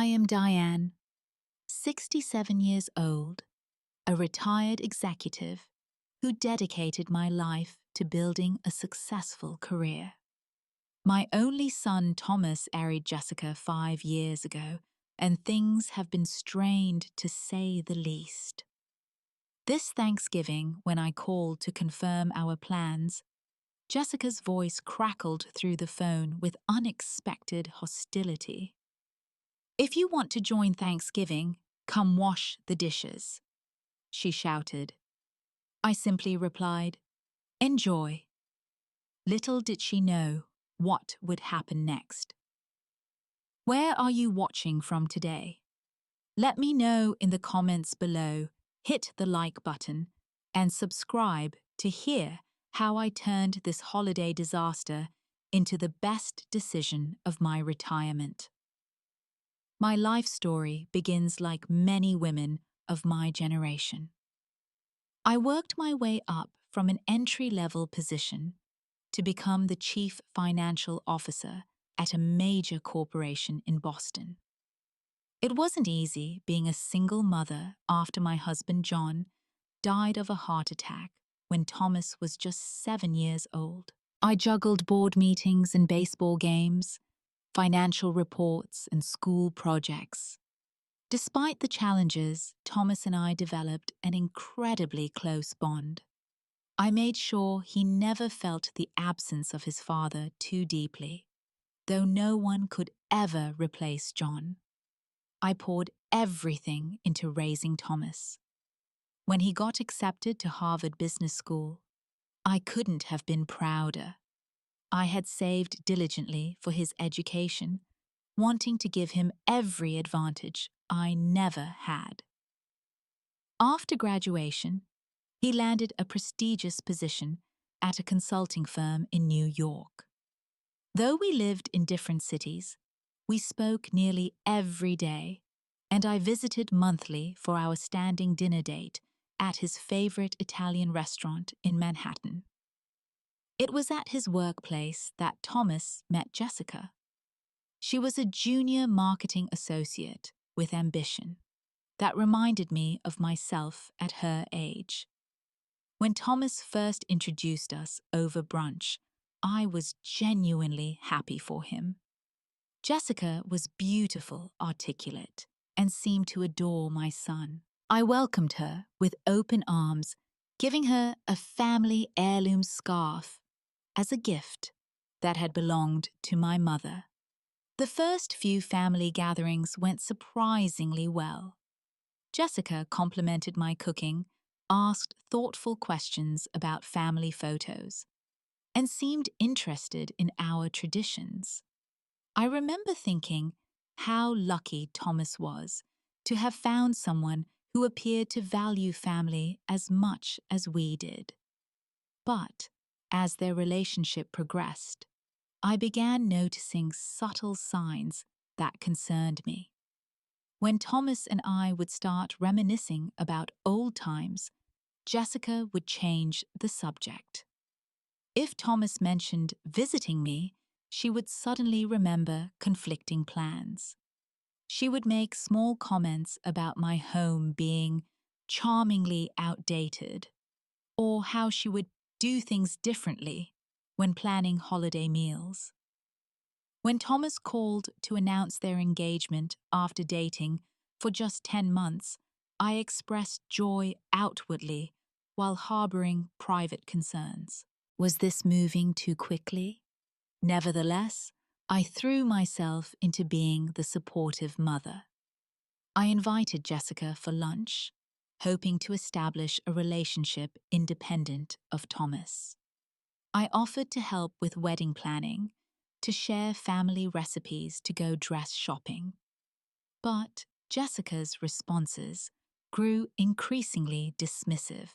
I am Diane, 67 years old, a retired executive who dedicated my life to building a successful career. My only son Thomas married Jessica 5 years ago, and things have been strained to say the least. This Thanksgiving, when I called to confirm our plans, Jessica's voice crackled through the phone with unexpected hostility. "If you want to join Thanksgiving, come wash the dishes," she shouted. I simply replied, "Enjoy." Little did she know what would happen next. Where are you watching from today? Let me know in the comments below, hit the like button, and subscribe to hear how I turned this holiday disaster into the best decision of my retirement. My life story begins like many women of my generation. I worked my way up from an entry-level position to become the chief financial officer at a major corporation in Boston. It wasn't easy being a single mother after my husband John died of a heart attack when Thomas was just 7 years old. I juggled board meetings and baseball games, financial reports and school projects. Despite the challenges, Thomas and I developed an incredibly close bond. I made sure he never felt the absence of his father too deeply, though no one could ever replace John. I poured everything into raising Thomas. When he got accepted to Harvard Business School, I couldn't have been prouder. I had saved diligently for his education, wanting to give him every advantage I never had. After graduation, he landed a prestigious position at a consulting firm in New York. Though we lived in different cities, we spoke nearly every day, and I visited monthly for our standing dinner date at his favorite Italian restaurant in Manhattan. It was at his workplace that Thomas met Jessica. She was a junior marketing associate with ambition that reminded me of myself at her age. When Thomas first introduced us over brunch, I was genuinely happy for him. Jessica was beautiful, articulate, and seemed to adore my son. I welcomed her with open arms, giving her a family heirloom scarf as a gift that had belonged to my mother. The first few family gatherings went surprisingly well. Jessica complimented my cooking, asked thoughtful questions about family photos, and seemed interested in our traditions. I remember thinking how lucky Thomas was to have found someone who appeared to value family as much as we did. But as their relationship progressed, I began noticing subtle signs that concerned me. When Thomas and I would start reminiscing about old times, Jessica would change the subject. If Thomas mentioned visiting me, she would suddenly remember conflicting plans. She would make small comments about my home being charmingly outdated, or how she would do things differently when planning holiday meals. When Thomas called to announce their engagement after dating for just 10 months, I expressed joy outwardly while harboring private concerns. Was this moving too quickly? Nevertheless, I threw myself into being the supportive mother. I invited Jessica for lunch, hoping to establish a relationship independent of Thomas. I offered to help with wedding planning, to share family recipes to go dress shopping. But Jessica's responses grew increasingly dismissive.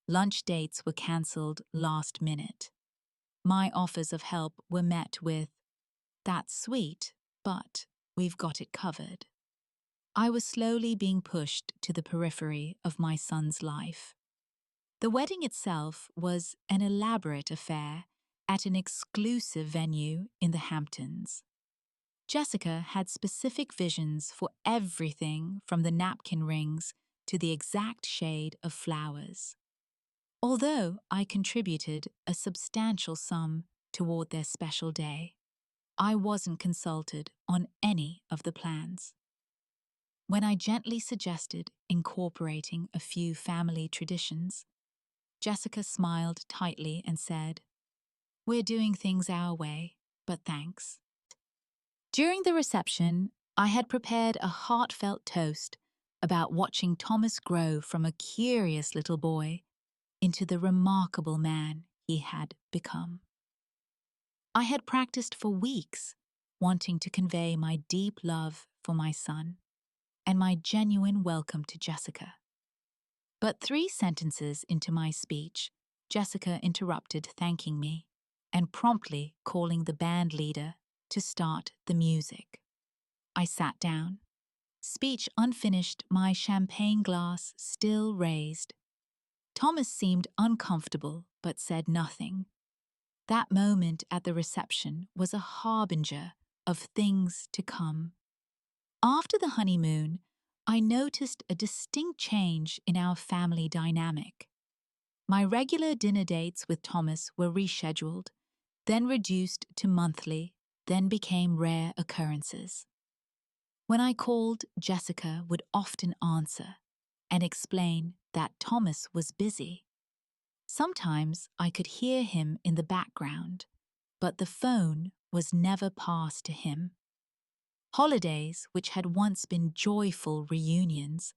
Lunch dates were cancelled last minute. My offers of help were met with, "That's sweet, but we've got it covered." I was slowly being pushed to the periphery of my son's life. The wedding itself was an elaborate affair at an exclusive venue in the Hamptons. Jessica had specific visions for everything from the napkin rings to the exact shade of flowers. Although I contributed a substantial sum toward their special day, I wasn't consulted on any of the plans. When I gently suggested incorporating a few family traditions, Jessica smiled tightly and said, "We're doing things our way, but thanks." During the reception, I had prepared a heartfelt toast about watching Thomas grow from a curious little boy into the remarkable man he had become. I had practiced for weeks, wanting to convey my deep love for my son and my genuine welcome to Jessica. But 3 sentences into my speech, Jessica interrupted, thanking me and promptly calling the band leader to start the music. I sat down. Speech unfinished, my champagne glass still raised. Thomas seemed uncomfortable but said nothing. That moment at the reception was a harbinger of things to come. After the honeymoon, I noticed a distinct change in our family dynamic. My regular dinner dates with Thomas were rescheduled, then reduced to monthly, then became rare occurrences. When I called, Jessica would often answer and explain that Thomas was busy. Sometimes I could hear him in the background, but the phone was never passed to him. Holidays, which had once been joyful reunions,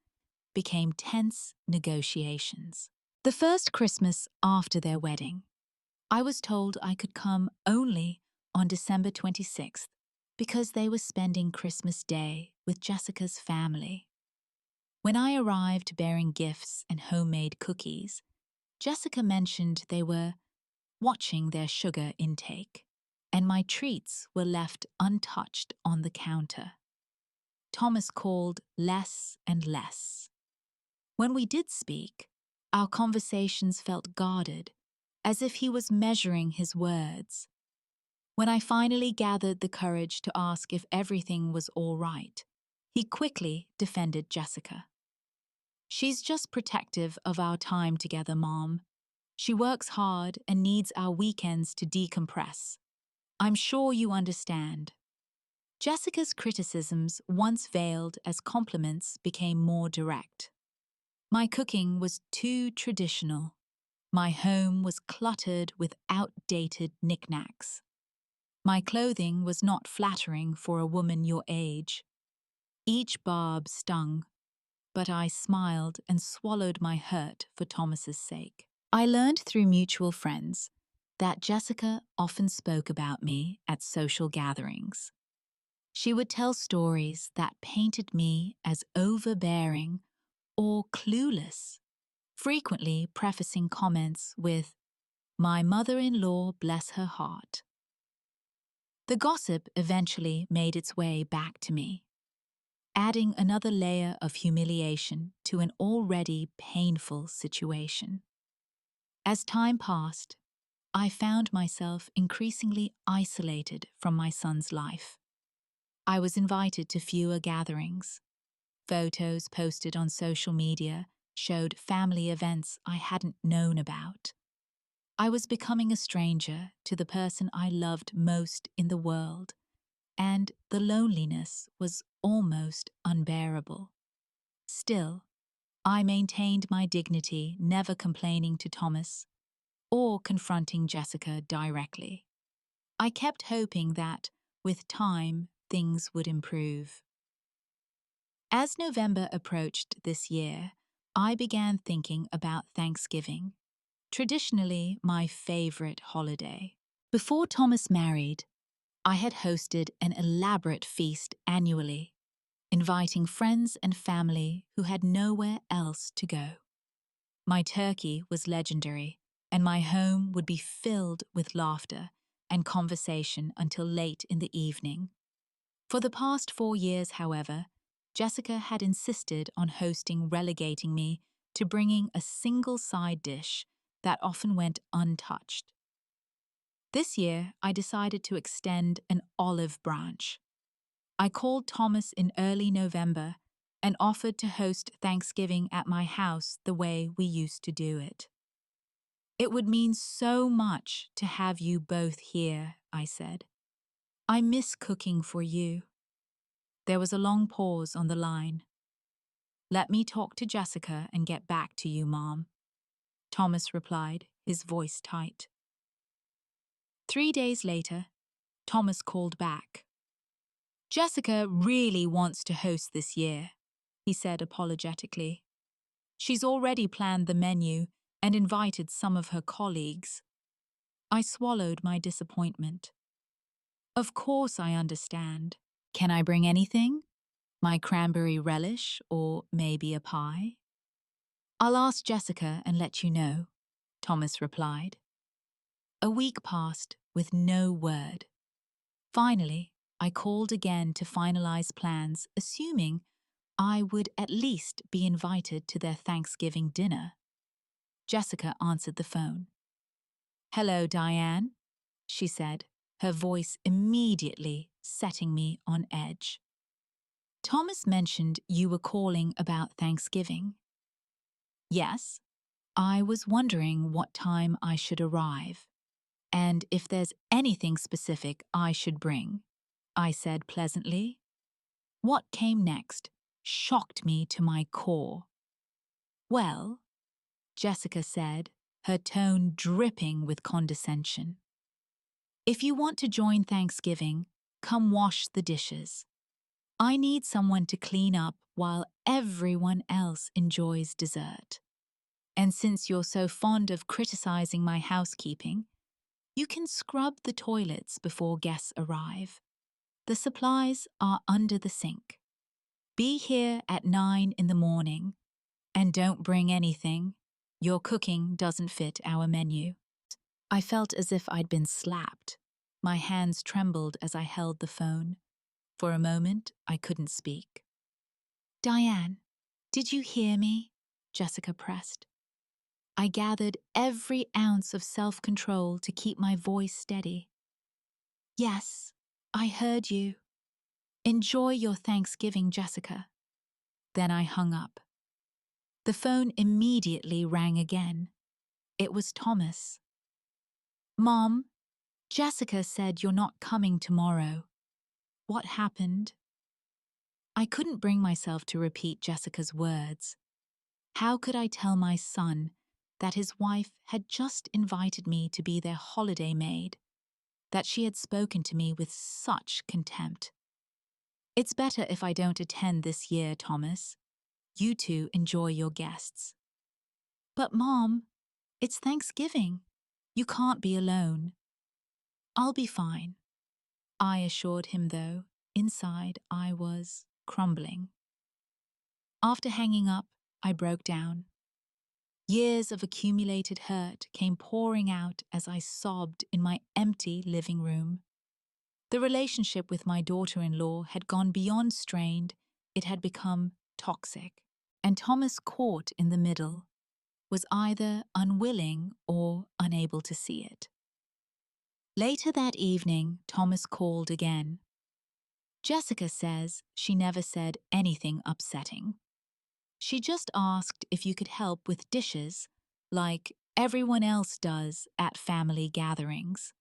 became tense negotiations. The first Christmas after their wedding, I was told I could come only on December 26th because they were spending Christmas Day with Jessica's family. When I arrived bearing gifts and homemade cookies, Jessica mentioned they were watching their sugar intake, and my treats were left untouched on the counter. Thomas called less and less. When we did speak, our conversations felt guarded, as if he was measuring his words. When I finally gathered the courage to ask if everything was all right, he quickly defended Jessica. "She's just protective of our time together, Mom. She works hard and needs our weekends to decompress. I'm sure you understand." Jessica's criticisms, once veiled as compliments, became more direct. My cooking was too traditional. My home was cluttered with outdated knickknacks. My clothing was not flattering for a woman your age. Each barb stung, but I smiled and swallowed my hurt for Thomas's sake. I learned through mutual friends that Jessica often spoke about me at social gatherings. She would tell stories that painted me as overbearing or clueless, frequently prefacing comments with, "My mother-in-law, bless her heart." The gossip eventually made its way back to me, adding another layer of humiliation to an already painful situation. As time passed, I found myself increasingly isolated from my son's life. I was invited to fewer gatherings. Photos posted on social media showed family events I hadn't known about. I was becoming a stranger to the person I loved most in the world, and the loneliness was almost unbearable. Still, I maintained my dignity, never complaining to Thomas or confronting Jessica directly. I kept hoping that, with time, things would improve. As November approached this year, I began thinking about Thanksgiving, traditionally my favorite holiday. Before Thomas married, I had hosted an elaborate feast annually, inviting friends and family who had nowhere else to go. My turkey was legendary, and my home would be filled with laughter and conversation until late in the evening. For the past 4 years, however, Jessica had insisted on relegating me to bringing a single side dish that often went untouched. This year, I decided to extend an olive branch. I called Thomas in early November and offered to host Thanksgiving at my house the way we used to do it. It would mean so much to have you both here, I said. I miss cooking for you. There was a long pause on the line. Let me talk to Jessica and get back to you, Mom, Thomas replied, his voice tight. 3 days later, Thomas called back. Jessica really wants to host this year, he said apologetically. She's already planned the menu and invited some of her colleagues. I swallowed my disappointment. Of course I understand. Can I bring anything? My cranberry relish or maybe a pie? I'll ask Jessica and let you know, Thomas replied. A week passed with no word. Finally, I called again to finalize plans, assuming I would at least be invited to their Thanksgiving dinner. Jessica answered the phone. Hello, Diane, she said, her voice immediately setting me on edge. Thomas mentioned you were calling about Thanksgiving. Yes, I was wondering what time I should arrive, and if there's anything specific I should bring, I said pleasantly. What came next shocked me to my core. Well, Jessica said, her tone dripping with condescension. If you want to join Thanksgiving, come wash the dishes. I need someone to clean up while everyone else enjoys dessert. And since you're so fond of criticizing my housekeeping, you can scrub the toilets before guests arrive. The supplies are under the sink. Be here at 9 in the morning. And don't bring anything. Your cooking doesn't fit our menu. I felt as if I'd been slapped. My hands trembled as I held the phone. For a moment, I couldn't speak. Diane, did you hear me? Jessica pressed. I gathered every ounce of self-control to keep my voice steady. Yes, I heard you. Enjoy your Thanksgiving, Jessica. Then I hung up. The phone immediately rang again. It was Thomas. Mom, Jessica said you're not coming tomorrow. What happened? I couldn't bring myself to repeat Jessica's words. How could I tell my son that his wife had just invited me to be their holiday maid, that she had spoken to me with such contempt? It's better if I don't attend this year, Thomas. You two enjoy your guests. But Mom, it's Thanksgiving. You can't be alone. I'll be fine. I assured him, though inside I was crumbling. After hanging up, I broke down. Years of accumulated hurt came pouring out as I sobbed in my empty living room. The relationship with my daughter-in-law had gone beyond strained, it had become toxic. And Thomas, caught in the middle, was either unwilling or unable to see it. Later that evening, Thomas called again. Jessica says she never said anything upsetting. She just asked if you could help with dishes, like everyone else does at family gatherings.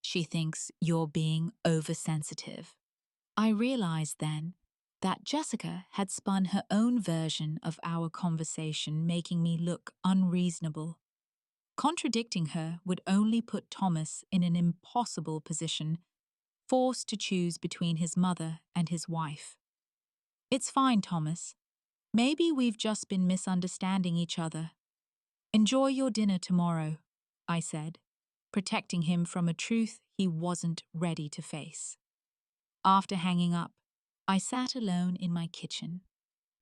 She thinks you're being oversensitive. I realized then that Jessica had spun her own version of our conversation, making me look unreasonable. Contradicting her would only put Thomas in an impossible position, forced to choose between his mother and his wife. It's fine, Thomas. Maybe we've just been misunderstanding each other. Enjoy your dinner tomorrow, I said, protecting him from a truth he wasn't ready to face. After hanging up, I sat alone in my kitchen,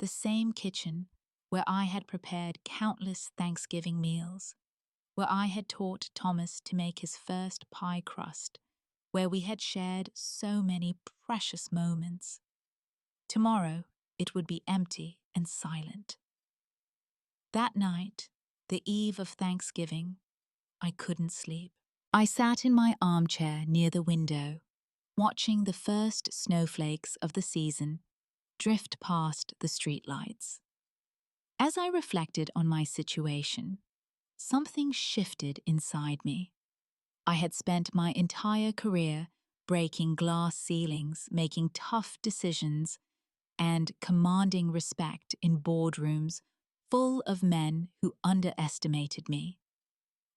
the same kitchen where I had prepared countless Thanksgiving meals, where I had taught Thomas to make his first pie crust, where we had shared so many precious moments. Tomorrow, it would be empty and silent. That night, the eve of Thanksgiving, I couldn't sleep. I sat in my armchair near the window, watching the first snowflakes of the season drift past the streetlights. As I reflected on my situation, something shifted inside me. I had spent my entire career breaking glass ceilings, making tough decisions, and commanding respect in boardrooms full of men who underestimated me.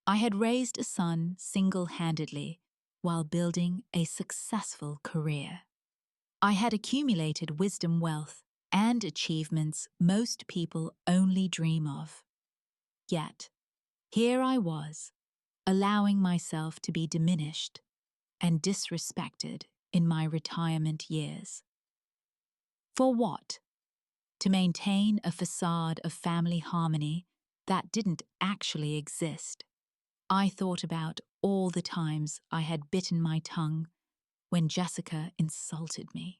I had raised a son single-handedly while building a successful career. I had accumulated wisdom, wealth, and achievements most people only dream of. Yet, here I was, allowing myself to be diminished and disrespected in my retirement years. For what? To maintain a facade of family harmony that didn't actually exist. I thought about all the times I had bitten my tongue when Jessica insulted me.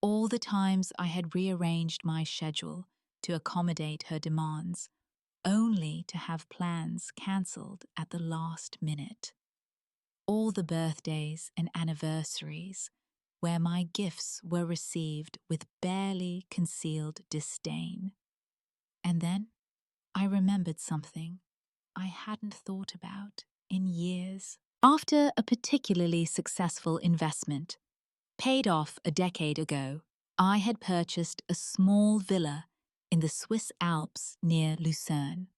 All the times I had rearranged my schedule to accommodate her demands, only to have plans cancelled at the last minute. All the birthdays and anniversaries where my gifts were received with barely concealed disdain. And then I remembered something I hadn't thought about in years. After a particularly successful investment, paid off a decade ago, I had purchased a small villa in the Swiss Alps near Lucerne.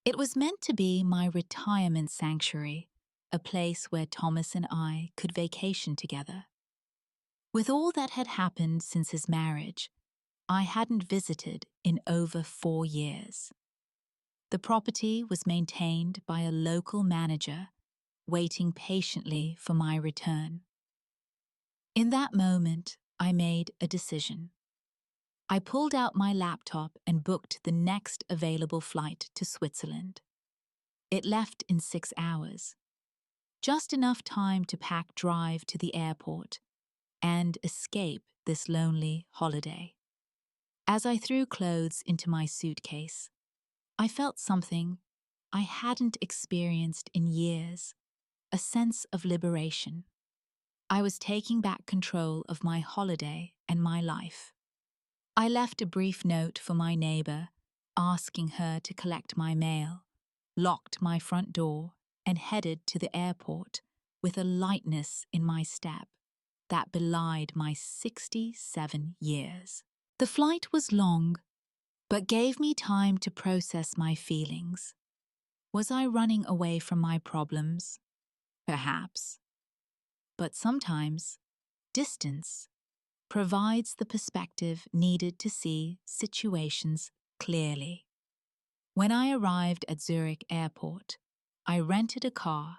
It was meant to be my retirement sanctuary, a place where Thomas and I could vacation together. With all that had happened since his marriage, I hadn't visited in over 4 years. The property was maintained by a local manager, waiting patiently for my return. In that moment, I made a decision. I pulled out my laptop and booked the next available flight to Switzerland. It left in 6 hours. Just enough time to pack, drive to the airport, and escape this lonely holiday. As I threw clothes into my suitcase, I felt something I hadn't experienced in years, a sense of liberation. I was taking back control of my holiday and my life. I left a brief note for my neighbor, asking her to collect my mail, locked my front door, and headed to the airport with a lightness in my step that belied my 67 years. The flight was long, but gave me time to process my feelings. Was I running away from my problems? Perhaps. But sometimes, distance provides the perspective needed to see situations clearly. When I arrived at Zurich Airport, I rented a car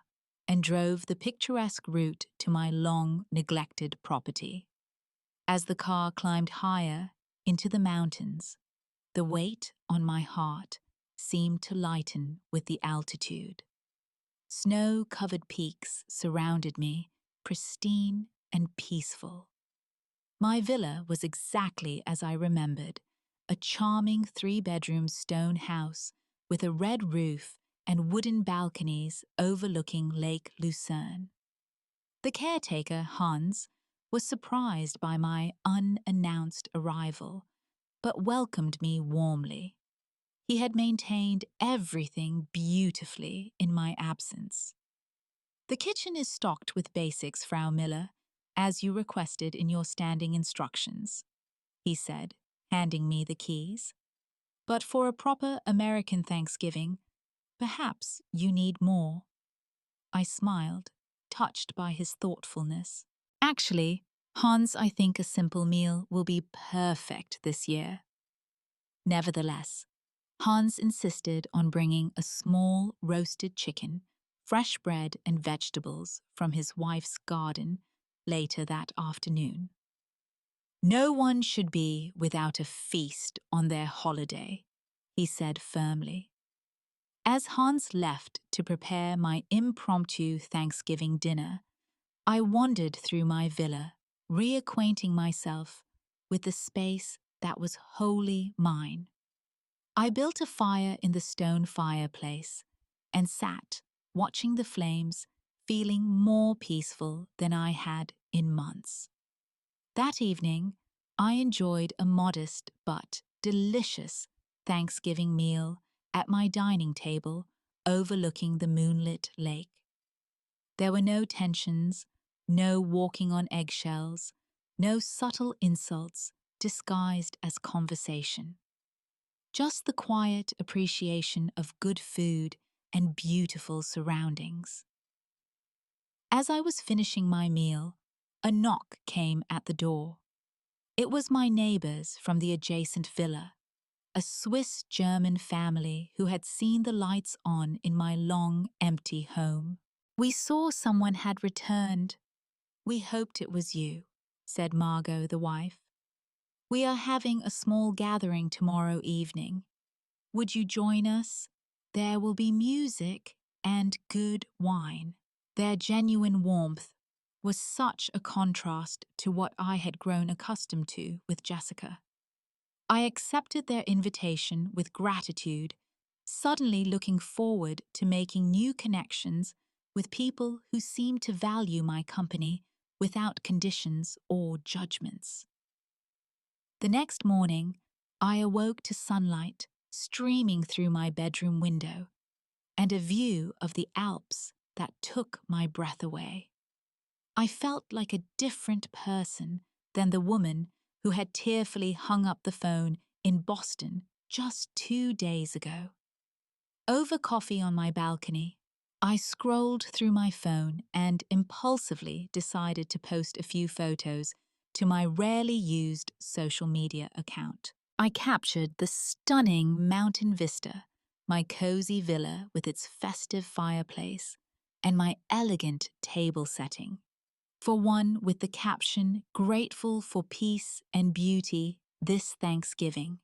and drove the picturesque route to my long-neglected property. As the car climbed higher into the mountains, the weight on my heart seemed to lighten with the altitude. Snow-covered peaks surrounded me, pristine and peaceful. My villa was exactly as I remembered, a charming 3-bedroom stone house with a red roof and wooden balconies overlooking Lake Lucerne. The caretaker, Hans, was surprised by my unannounced arrival, but welcomed me warmly. He had maintained everything beautifully in my absence. "The kitchen is stocked with basics, Frau Miller, as you requested in your standing instructions," he said, handing me the keys. "But for a proper American Thanksgiving, perhaps you need more." I smiled, touched by his thoughtfulness. "Actually, Hans, I think a simple meal will be perfect this year." Nevertheless, Hans insisted on bringing a small roasted chicken, fresh bread and vegetables from his wife's garden later that afternoon. "No one should be without a feast on their holiday," he said firmly. As Hans left to prepare my impromptu Thanksgiving dinner, I wandered through my villa, reacquainting myself with the space that was wholly mine. I built a fire in the stone fireplace and sat, watching the flames, feeling more peaceful than I had in months. That evening, I enjoyed a modest but delicious Thanksgiving meal at my dining table overlooking the moonlit lake. There were no tensions, no walking on eggshells, no subtle insults disguised as conversation. Just the quiet appreciation of good food and beautiful surroundings. As I was finishing my meal, a knock came at the door. It was my neighbors from the adjacent villa, a Swiss-German family who had seen the lights on in my long, empty home. "We saw someone had returned. We hoped it was you," said Margot, the wife. "We are having a small gathering tomorrow evening. Would you join us? There will be music and good wine." Their genuine warmth was such a contrast to what I had grown accustomed to with Jessica. I accepted their invitation with gratitude, suddenly looking forward to making new connections with people who seemed to value my company without conditions or judgments. The next morning, I awoke to sunlight streaming through my bedroom window and a view of the Alps that took my breath away. I felt like a different person than the woman who had tearfully hung up the phone in Boston just 2 days ago. Over coffee on my balcony, I scrolled through my phone and impulsively decided to post a few photos to my rarely used social media account. I captured the stunning mountain vista, my cozy villa with its festive fireplace, and my elegant table setting. For one with the caption, "Grateful for peace and beauty this Thanksgiving."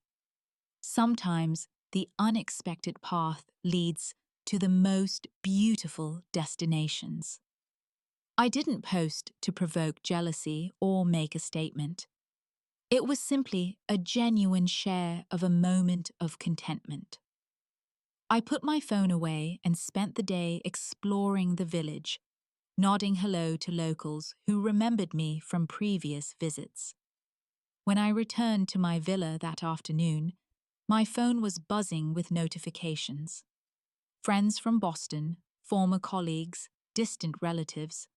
Sometimes the unexpected path leads to the most beautiful destinations. I didn't post to provoke jealousy or make a statement. It was simply a genuine share of a moment of contentment. I put my phone away and spent the day exploring the village, nodding hello to locals who remembered me from previous visits. When I returned to my villa that afternoon, my phone was buzzing with notifications. Friends from Boston, former colleagues, distant relatives,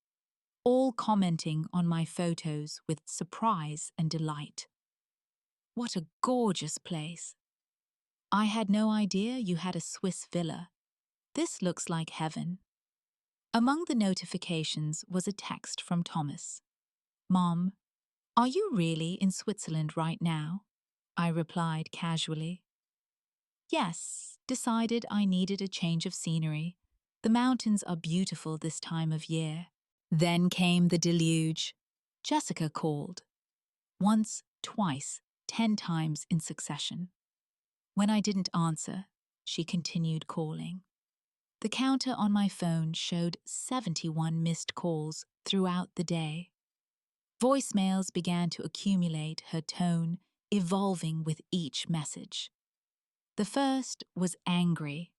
all commenting on my photos with surprise and delight. "What a gorgeous place. I had no idea you had a Swiss villa. This looks like heaven." Among the notifications was a text from Thomas. "Mom, are you really in Switzerland right now?" I replied casually. "Yes, decided I needed a change of scenery. The mountains are beautiful this time of year." Then came the deluge. Jessica called. Once, twice, 10 times in succession. When I didn't answer, she continued calling. The counter on my phone showed 71 missed calls throughout the day. Voicemails began to accumulate, her tone evolving with each message. The first was angry.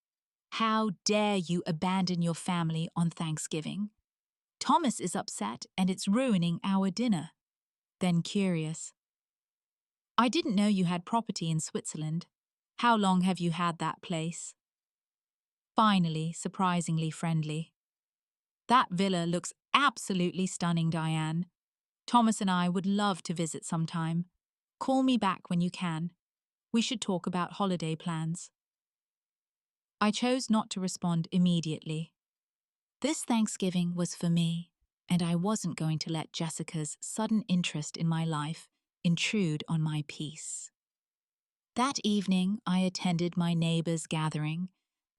"How dare you abandon your family on Thanksgiving? Thomas is upset and it's ruining our dinner." Then curious. "I didn't know you had property in Switzerland. How long have you had that place?" Finally, surprisingly friendly. "That villa looks absolutely stunning, Diane. Thomas and I would love to visit sometime. Call me back when you can. We should talk about holiday plans." I chose not to respond immediately. This Thanksgiving was for me, and I wasn't going to let Jessica's sudden interest in my life intrude on my peace. That evening, I attended my neighbor's gathering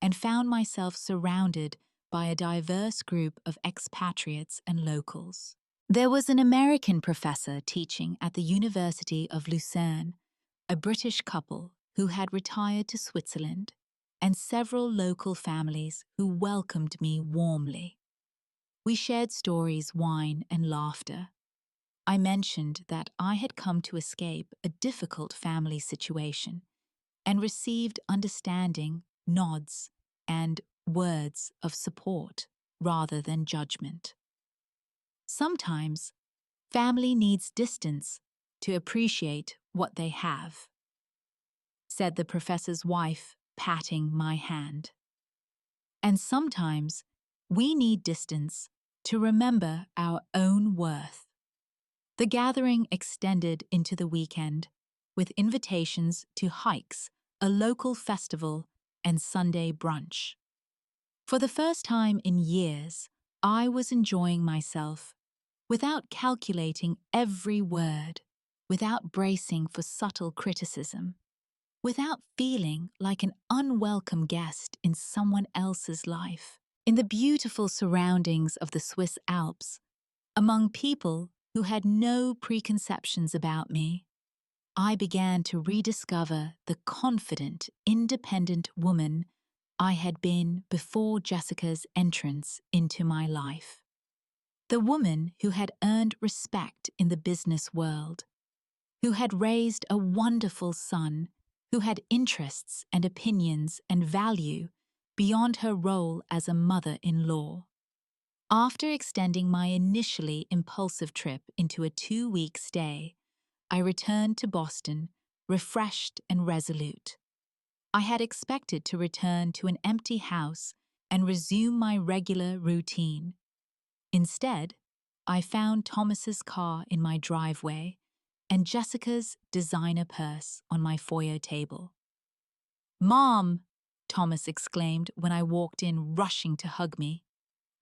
and found myself surrounded by a diverse group of expatriates and locals. There was an American professor teaching at the University of Lucerne, a British couple who had retired to Switzerland, and several local families who welcomed me warmly. We shared stories, wine, and laughter. I mentioned that I had come to escape a difficult family situation and received understanding, nods, and words of support rather than judgment. Sometimes, Family needs distance to appreciate what they have, said the professor's wife, patting my hand. And sometimes we need distance to remember our own worth. The gathering extended into the weekend, with invitations to hikes, a local festival, and Sunday brunch. For the first time in years, I was enjoying myself without calculating every word, without bracing for subtle criticism, without feeling like an unwelcome guest in someone else's life. In the beautiful surroundings of the Swiss Alps, among people who had no preconceptions about me, I began to rediscover the confident, independent woman I had been before Jessica's entrance into my life. The woman who had earned respect in the business world, who had raised a wonderful son, who had interests and opinions and value beyond her role as a mother-in-law. After extending my initially impulsive trip into a 2-week stay, I returned to Boston, refreshed and resolute. I had expected to return to an empty house and resume my regular routine. Instead, I found Thomas's car in my driveway and Jessica's designer purse on my foyer table. "Mom!" Thomas exclaimed when I walked in, rushing to hug me.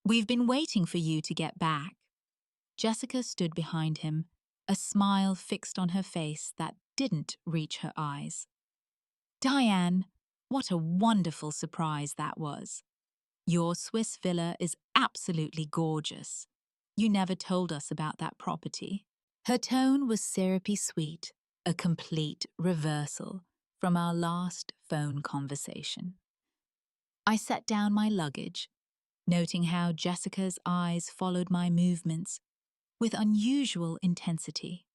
"We've been waiting for you to get back." Jessica stood behind him, a smile fixed on her face that didn't reach her eyes. "Diane, what a wonderful surprise that was. Your Swiss villa is absolutely gorgeous. You never told us about that property." Her tone was syrupy sweet, a complete reversal from our last phone conversation. I set down my luggage, noting how Jessica's eyes followed my movements with unusual intensity.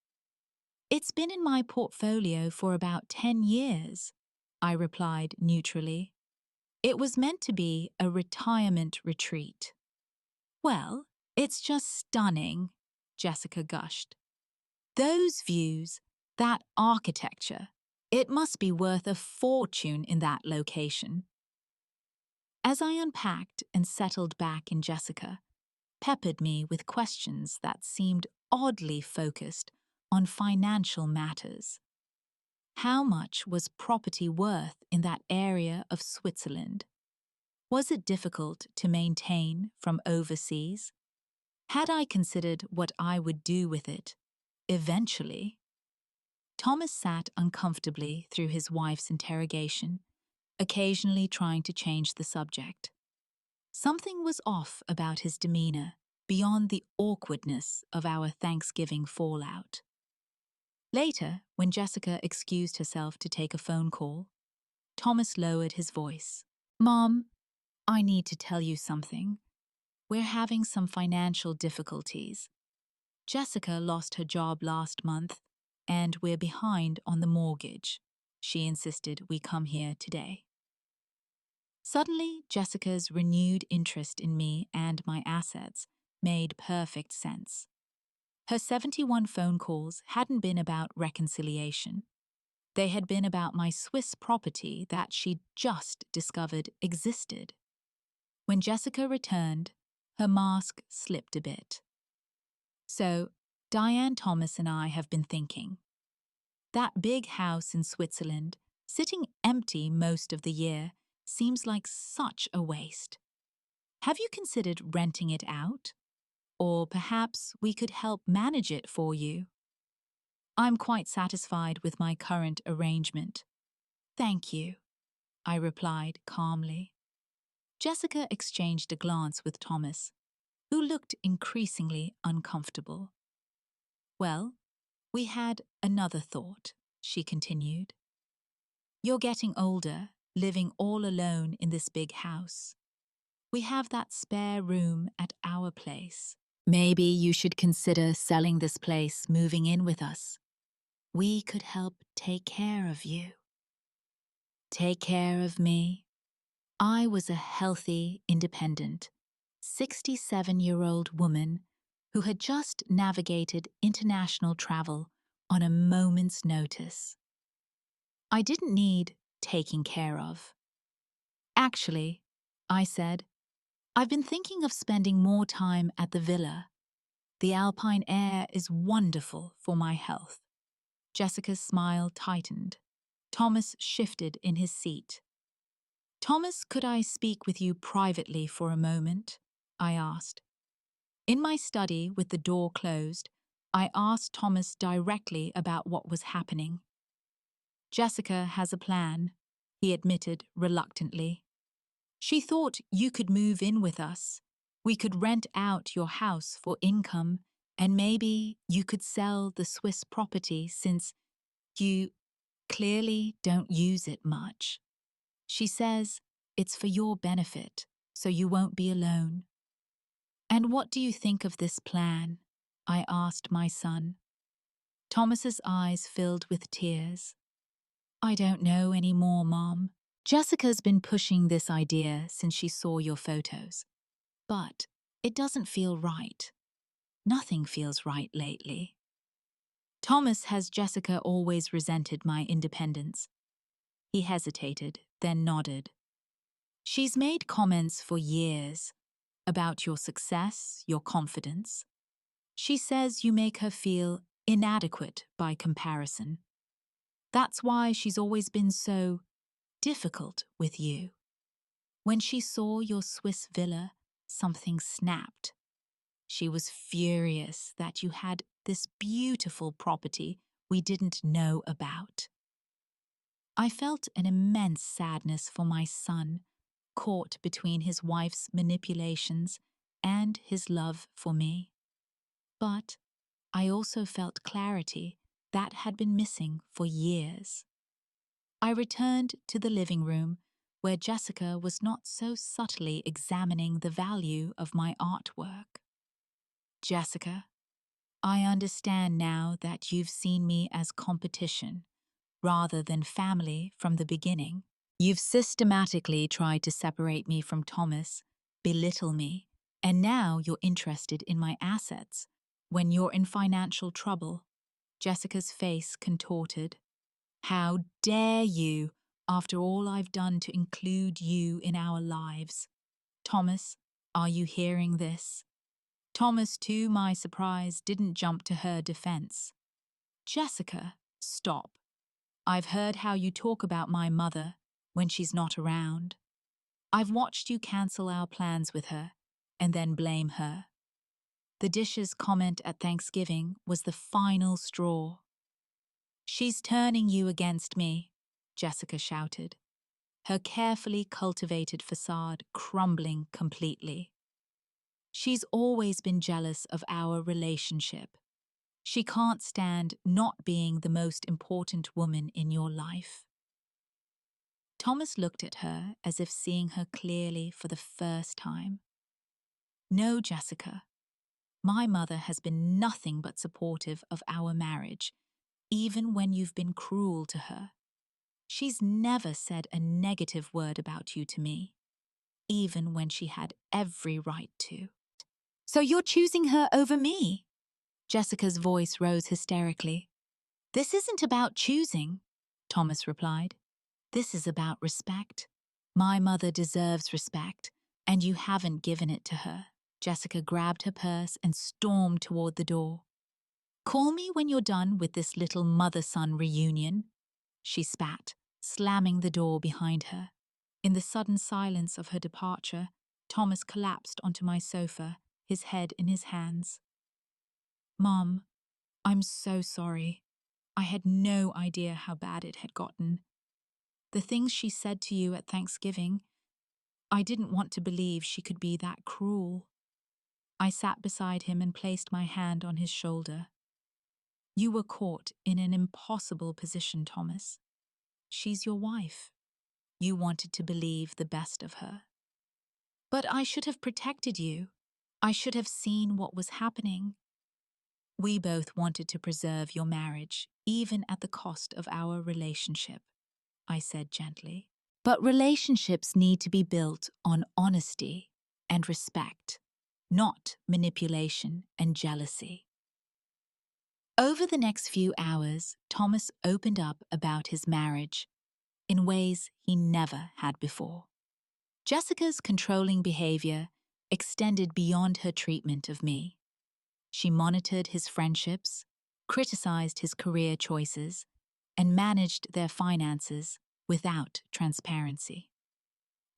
"It's been in my portfolio for about 10 years, I replied neutrally. "It was meant to be a retirement retreat." "Well, it's just stunning," Jessica gushed. "Those views, that architecture, it must be worth a fortune in that location." As I unpacked and settled back in Jessica, peppered me with questions that seemed oddly focused on financial matters. How much was property worth in that area of Switzerland? Was it difficult to maintain from overseas? Had I considered what I would do with it, eventually? Thomas sat uncomfortably through his wife's interrogation, occasionally trying to change the subject. Something was off about his demeanor, beyond the awkwardness of our Thanksgiving fallout. Later, when Jessica excused herself to take a phone call, Thomas lowered his voice. "Mom, I need to tell you something. We're having some financial difficulties. Jessica lost her job last month, and we're behind on the mortgage. She insisted we come here today." Suddenly, Jessica's renewed interest in me and my assets made perfect sense. Her 71 phone calls hadn't been about reconciliation. They had been about my Swiss property that she'd just discovered existed. When Jessica returned, her mask slipped a bit. "So, Diane Thomas and I have been thinking. That big house in Switzerland, sitting empty most of the year, seems like such a waste. Have you considered renting it out? Or perhaps we could help manage it for you." "I'm quite satisfied with my current arrangement. Thank you," I replied calmly. Jessica exchanged a glance with Thomas, who looked increasingly uncomfortable. "Well, we had another thought," she continued. "You're getting older, living all alone in this big house. We have that spare room at our place. Maybe you should consider selling this place, moving in with us. We could help take care of you." Take care of me? I was a healthy, independent, 67-year-old woman who had just navigated international travel on a moment's notice. I didn't need taking care of. Actually, I said, I've been thinking of spending more time at the villa. The alpine air is wonderful for my health. Jessica's smile tightened. Thomas shifted in his seat. Thomas, could I speak with you privately for a moment? I asked. In my study, with the door closed, I asked Thomas directly about what was happening. Jessica has a plan, he admitted reluctantly. She thought you could move in with us. We could rent out your house for income, and maybe you could sell the Swiss property since you clearly don't use it much. She says it's for your benefit, so you won't be alone. And what do you think of this plan? I asked my son. Thomas's eyes filled with tears. I don't know anymore, Mom. Jessica's been pushing this idea since she saw your photos. But it doesn't feel right. Nothing feels right lately. Thomas, has Jessica always resented my independence? He hesitated, then nodded. She's made comments for years about your success, your confidence. She says you make her feel inadequate by comparison. That's why she's always been so difficult with you. When she saw your Swiss villa, something snapped. She was furious that you had this beautiful property we didn't know about. I felt an immense sadness for my son, caught between his wife's manipulations and his love for me. But I also felt clarity that had been missing for years. I returned to the living room, where Jessica was not so subtly examining the value of my artwork. Jessica, I understand now that you've seen me as competition rather than family from the beginning. You've systematically tried to separate me from Thomas, belittle me, and now you're interested in my assets when you're in financial trouble. Jessica's face contorted. How dare you, after all I've done to include you in our lives? Thomas, are you hearing this? Thomas, to my surprise, didn't jump to her defense. Jessica, stop. I've heard how you talk about my mother when she's not around. I've watched you cancel our plans with her and then blame her. The dishes comment at Thanksgiving was the final straw. She's turning you against me, Jessica shouted, her carefully cultivated facade crumbling completely. She's always been jealous of our relationship. She can't stand not being the most important woman in your life. Thomas looked at her as if seeing her clearly for the first time. No, Jessica. My mother has been nothing but supportive of our marriage, even when you've been cruel to her. She's never said a negative word about you to me, even when she had every right to. So you're choosing her over me? Jessica's voice rose hysterically. This isn't about choosing, Thomas replied. This is about respect. My mother deserves respect, and you haven't given it to her. Jessica grabbed her purse and stormed toward the door. Call me when you're done with this little mother-son reunion, she spat, slamming the door behind her. In the sudden silence of her departure, Thomas collapsed onto my sofa, his head in his hands. Mom, I'm so sorry. I had no idea how bad it had gotten. The things she said to you at Thanksgiving, I didn't want to believe she could be that cruel. I sat beside him and placed my hand on his shoulder. You were caught in an impossible position, Thomas. She's your wife. You wanted to believe the best of her. But I should have protected you. I should have seen what was happening. We both wanted to preserve your marriage, even at the cost of our relationship, I said gently. But relationships need to be built on honesty and respect. not manipulation and jealousy. Over the next few hours, Thomas opened up about his marriage in ways he never had before. Jessica's controlling behavior extended beyond her treatment of me. She monitored his friendships, criticized his career choices, and managed their finances without transparency.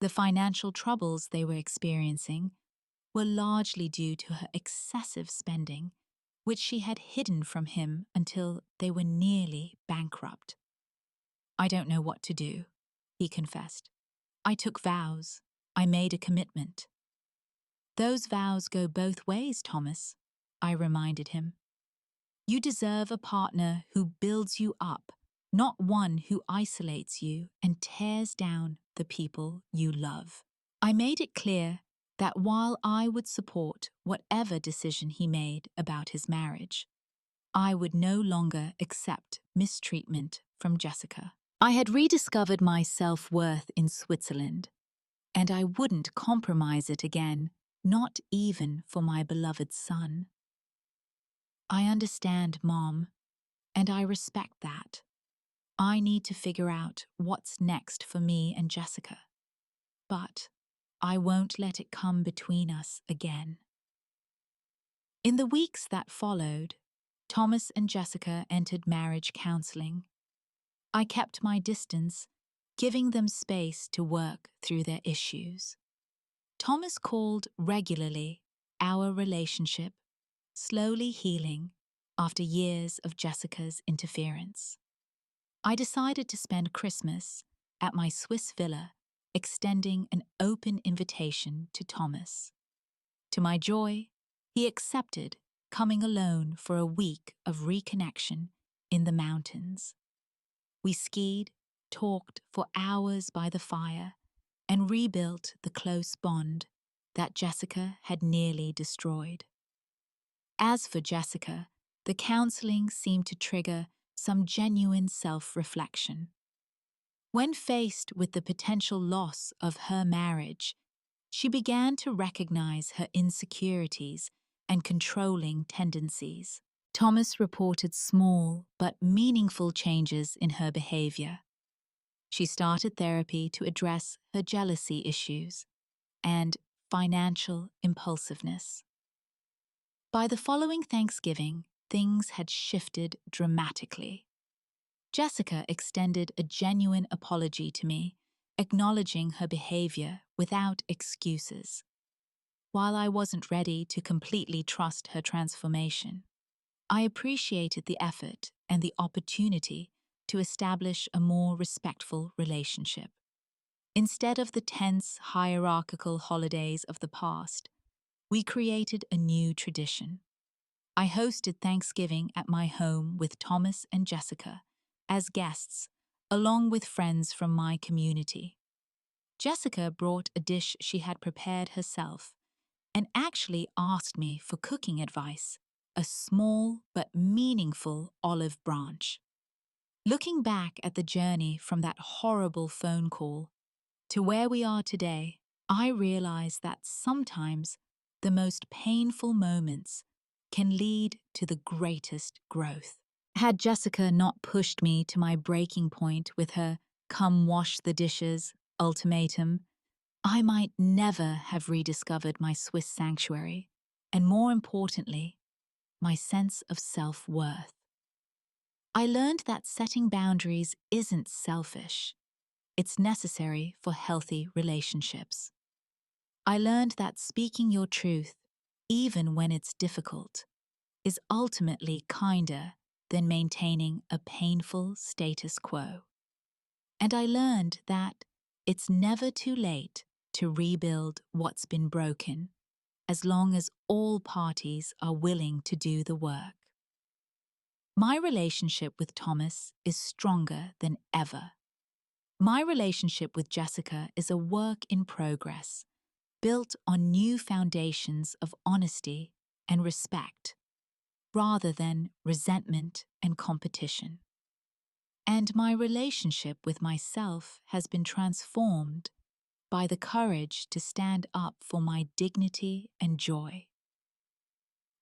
The financial troubles they were experiencing were largely due to her excessive spending, which she had hidden from him until they were nearly bankrupt. "I don't know what to do," he confessed. "I took vows. I made a commitment." "Those vows go both ways, Thomas," I reminded him. "You deserve a partner who builds you up, not one who isolates you and tears down the people you love." I made it clear that while I would support whatever decision he made about his marriage, I would no longer accept mistreatment from Jessica. I had rediscovered my self-worth in Switzerland, and I wouldn't compromise it again, not even for my beloved son. "I understand, Mom, and I respect that. I need to figure out what's next for me and Jessica. But I won't let it come between us again." In the weeks that followed, Thomas and Jessica entered marriage counseling. I kept my distance, giving them space to work through their issues. Thomas called regularly, our relationship slowly healing after years of Jessica's interference. I decided to spend Christmas at my Swiss villa, extending an open invitation to Thomas. To my joy, he accepted coming alone for a week of reconnection in the mountains. We skied, talked for hours by the fire, and rebuilt the close bond that Jessica had nearly destroyed. As for Jessica, the counseling seemed to trigger some genuine self-reflection. When faced with the potential loss of her marriage, she began to recognize her insecurities and controlling tendencies. Thomas reported small but meaningful changes in her behavior. She started therapy to address her jealousy issues and financial impulsiveness. By the following Thanksgiving, things had shifted dramatically. Jessica extended a genuine apology to me, acknowledging her behavior without excuses. While I wasn't ready to completely trust her transformation, I appreciated the effort and the opportunity to establish a more respectful relationship. Instead of the tense, hierarchical holidays of the past, we created a new tradition. I hosted Thanksgiving at my home with Thomas and Jessica as guests, along with friends from my community. Jessica brought a dish she had prepared herself and actually asked me for cooking advice, a small but meaningful olive branch. Looking back at the journey from that horrible phone call to where we are today, I realize that sometimes the most painful moments can lead to the greatest growth. Had Jessica not pushed me to my breaking point with her "come wash the dishes" ultimatum, I might never have rediscovered my Swiss sanctuary, and more importantly, my sense of self-worth. I learned that setting boundaries isn't selfish. It's necessary for healthy relationships. I learned that speaking your truth, even when it's difficult, is ultimately kinder than maintaining a painful status quo. And I learned that it's never too late to rebuild what's been broken, as long as all parties are willing to do the work. My relationship with Thomas is stronger than ever. My relationship with Jessica is a work in progress, built on new foundations of honesty and respect, rather than resentment and competition. And my relationship with myself has been transformed by the courage to stand up for my dignity and joy.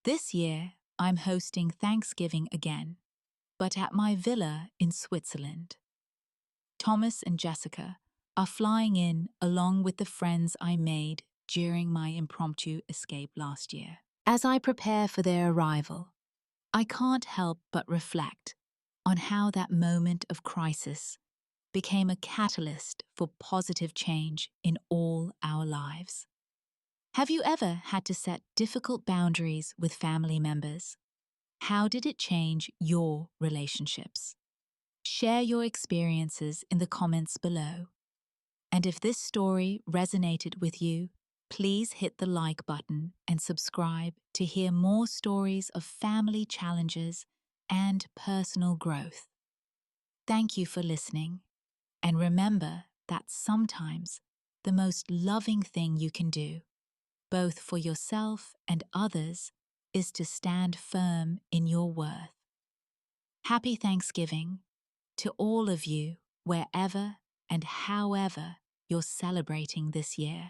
This year, I'm hosting Thanksgiving again, but at my villa in Switzerland. Thomas and Jessica are flying in along with the friends I made during my impromptu escape last year. As I prepare for their arrival, I can't help but reflect on how that moment of crisis became a catalyst for positive change in all our lives. Have you ever had to set difficult boundaries with family members? How did it change your relationships? Share your experiences in the comments below. And if this story resonated with you, please hit the like button and subscribe to hear more stories of family challenges and personal growth. Thank you for listening, and remember that sometimes the most loving thing you can do, both for yourself and others, is to stand firm in your worth. Happy Thanksgiving to all of you, wherever and however you're celebrating this year.